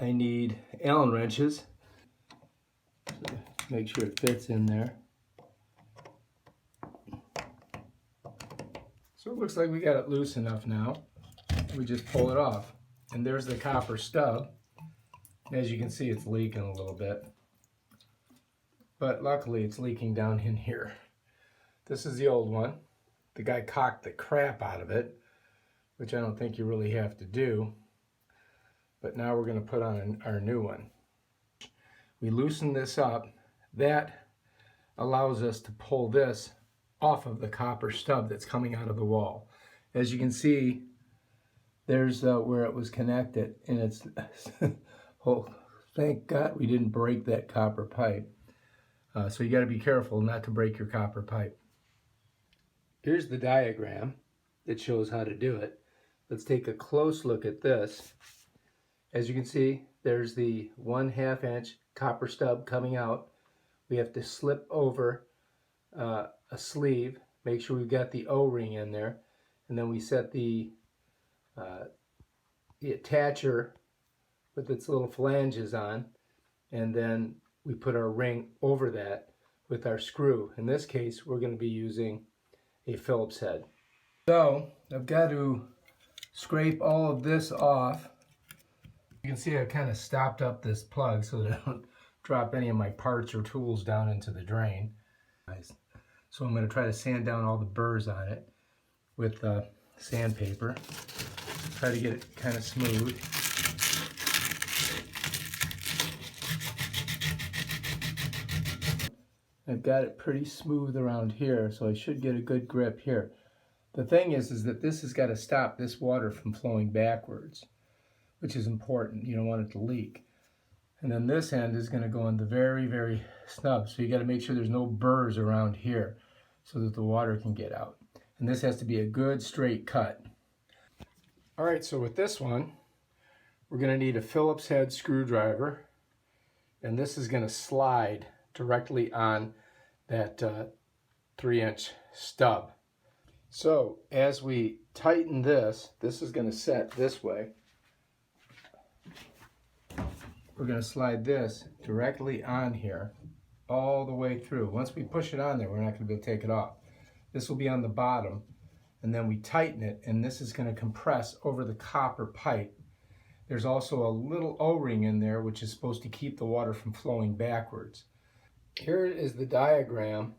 I need Allen wrenches. So make sure it fits in there. So it looks like we got it loose enough now. We just pull it off. And there's the copper stub. As you can see, it's leaking a little bit. But luckily it's leaking down in here. This is the old one. The guy cocked the crap out of it, which I don't think you really have to do. But now we're going to put on our new one. We loosen this up. That allows us to pull this off of the copper stub that's coming out of the wall. As you can see, there's where it was connected, and it's oh, thank God we didn't break that copper pipe. So you got to be careful not to break your copper pipe. Here's the diagram that shows how to do it. Let's take a close look at this. As you can see, there's the 1/2 inch copper stub coming out. We have to slip over a sleeve, make sure we've got the O-ring in there, and then we set the attacher with its little flanges on, and then we put our ring over that with our screw. In this case, we're going to be using a Phillips head. So I've got to scrape all of this off. You can see I kind of stopped up this plug so that I don't drop any of my parts or tools down into the drain. So I'm going to try to sand down all the burrs on it with sandpaper. Try to get it kind of smooth. I've got it pretty smooth around here, so I should get a good grip here. The thing is that this has got to stop this water from flowing backwards, which is important. You don't want it to leak. And then this end is going to go on the very, very snub. So you got to make sure there's no burrs around here so that the water can get out. And this has to be a good straight cut. All right, so with this one, we're going to need a Phillips head screwdriver. And this is going to slide directly on that 3-inch stub. So as we tighten this, this is going to set this way. We're going to slide this directly on here all the way through. Once we push it on there, we're not going to be able to take it off. This will be on the bottom, and then we tighten it, and this is going to compress over the copper pipe. There's also a little O-ring in there, which is supposed to keep the water from flowing backwards. Here is the diagram,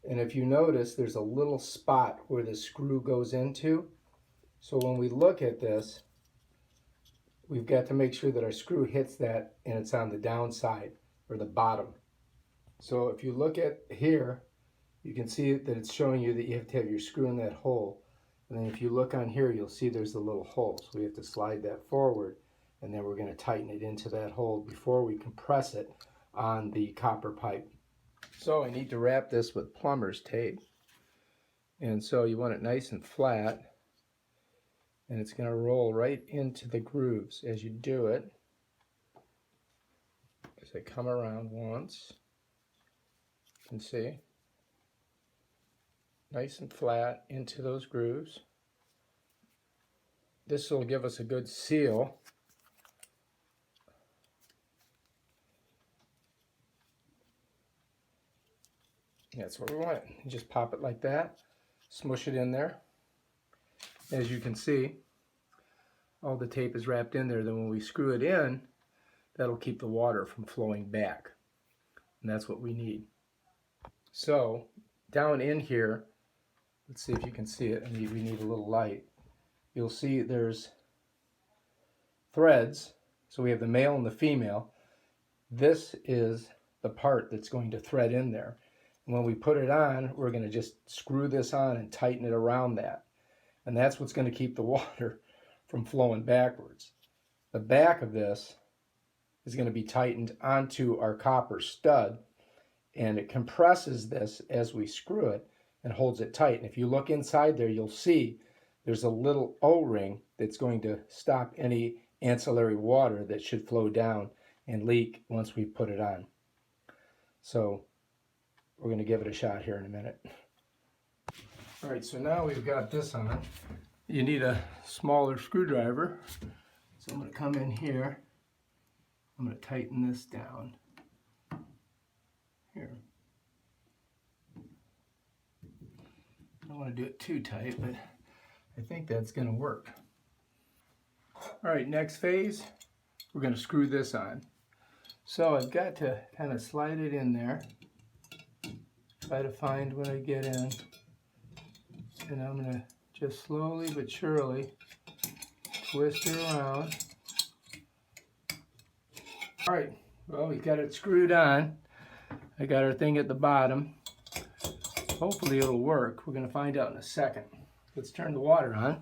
and if you notice, there's a little spot where the screw goes into. So when we look at this, we've got to make sure that our screw hits that and it's on the downside or the bottom. So if you look at here, you can see that it's showing you that you have to have your screw in that hole. And then if you look on here, you'll see there's a little hole. So we have to slide that forward, and then we're going to tighten it into that hole before we compress it on the copper pipe. So I need to wrap this with plumber's tape. And so you want it nice and flat. And it's going to roll right into the grooves as you do it. As I come around once, you can see, nice and flat into those grooves. This will give us a good seal. That's what we want. You just pop it like that, smush it in there. As you can see, all the tape is wrapped in there. Then when we screw it in, that'll keep the water from flowing back. And that's what we need. So down in here, let's see if you can see it. We need a little light. You'll see there's threads. So we have the male and the female. This is the part that's going to thread in there. And when we put it on, we're going to just screw this on and tighten it around that. And that's what's going to keep the water from flowing backwards. The back of this is going to be tightened onto our copper stud, and it compresses this as we screw it and holds it tight. And if you look inside there, you'll see there's a little O-ring that's going to stop any ancillary water that should flow down and leak once we put it on. So we're going to give it a shot here in a minute. All right, so now we've got this on. You need a smaller screwdriver. So I'm going to come in here I'm going to tighten this down. Here. I don't want to do it too tight, but I think that's going to work. All right, next phase, we're going to screw this on. So I've got to kind of slide it in there. Try to find when I get in. And I'm going to just slowly but surely twist it around. All right, well, we got it screwed on. I got our thing at the bottom. Hopefully it'll work. We're going to find out in a second. Let's turn the water on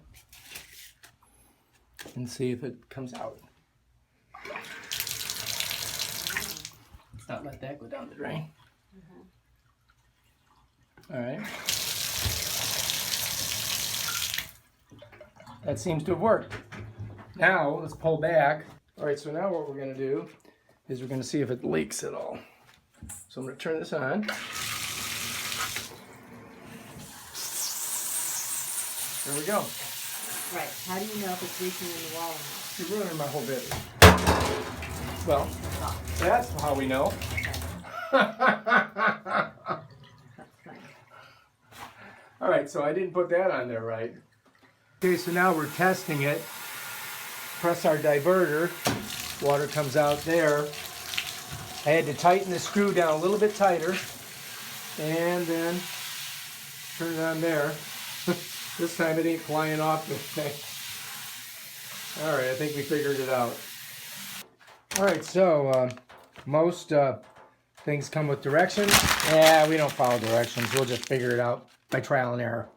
and see if it comes out. Let's not let that go down the drain. All right. That seems to have worked. Now let's pull back. All right, so now what we're going to do is we're going to see if it leaks at all. So I'm going to turn this on. There we go. Right. How do you know if it's leaking in the wall or not? You're ruining my whole video. Well, that's how we know. All right, so I didn't put that on there right. Okay, so now we're testing it. Press our diverter. Water comes out there. I had to tighten the screw down a little bit tighter. And then turn it on there. This time it ain't flying off the thing. All right, I think we figured it out. All right, so most things come with directions. Yeah, we don't follow directions. We'll just figure it out by trial and error.